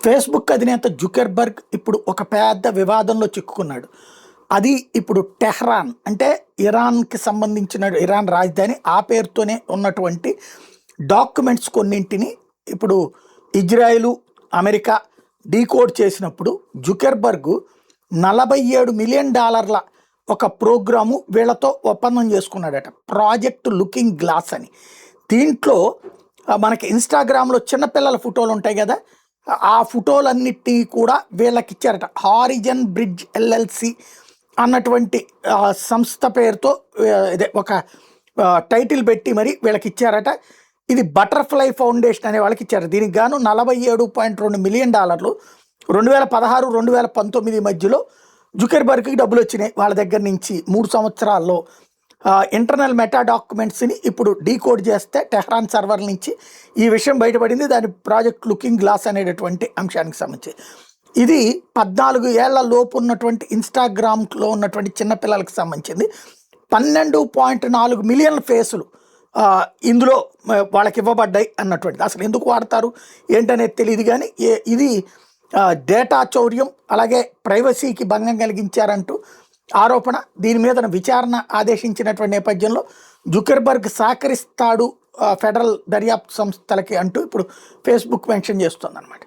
Facebook అధినేత Zuckerberg ఇప్పుడు ఒక పెద్ద వివాదంలో చిక్కుకున్నాడు. అది ఇప్పుడు టెహ్రాన్ అంటే ఇరాన్కి సంబంధించిన ఇరాన్ రాజధాని ఆ పేరుతోనే ఉన్నటువంటి డాక్యుమెంట్స్ కొన్నింటిని ఇప్పుడు ఇజ్రాయెలు అమెరికా డీకోడ్ చేసినప్పుడు జుకర్బర్గ్ $47 మిలియన్ ఒక ప్రోగ్రాము వీళ్ళతో ఒప్పందం చేసుకున్నాడట. ప్రాజెక్ట్ లుకింగ్ గ్లాస్ అని. దీంట్లో మనకి ఇన్స్టాగ్రామ్లో చిన్నపిల్లల ఫోటోలు ఉంటాయి కదా, ఆ ఫోటోలన్నిటినీ కూడా వీళ్ళకి ఇచ్చారట. హారిజన్ బ్రిడ్జ్ ఎల్ఎల్సి అన్నటువంటి సంస్థ పేరుతో ఇదే ఒక టైటిల్ పెట్టి మరి వీళ్ళకి ఇచ్చారట. ఇది బటర్ఫ్లై ఫౌండేషన్ అనే వాళ్ళకి ఇచ్చారు. దీనికి గాను $47.2 మిలియన్ 2016 2019 మధ్యలో జుకర్బర్గ్కి డబ్బులు వచ్చినాయి. వాళ్ళ దగ్గర నుంచి 3 సంవత్సరాల్లో ఇంటర్నల్ మెటా డాక్యుమెంట్స్ని ఇప్పుడు డీకోడ్ చేస్తే టెహ్రాన్ సర్వర్ నుంచి ఈ విషయం బయటపడింది. దాని ప్రాజెక్ట్ లుకింగ్ గ్లాస్ అనేటటువంటి అంశానికి సంబంధించి ఇది 14 ఏళ్ల లోపు ఉన్నటువంటి ఇన్స్టాగ్రామ్లో ఉన్నటువంటి చిన్నపిల్లలకు సంబంధించింది. 12.4 మిలియన్ ఫేసులు ఇందులో వాళ్ళకి ఇవ్వబడ్డాయి అన్నటువంటిది. అసలు ఎందుకు వాడతారు ఏంటనేది తెలియదు, కానీ ఇది డేటా చౌర్యం అలాగే ప్రైవసీకి భంగం కలిగించారంటూ ఆరోపణ. దీని మీద విచారణ ఆదేశించినటువంటి నేపథ్యంలో జుకర్బర్గ్ సహకరిస్తాడు ఫెడరల్ దర్యాప్తు సంస్థలకి అంటూ ఇప్పుడు ఫేస్బుక్ మెన్షన్ చేస్తుంది అన్నమాట.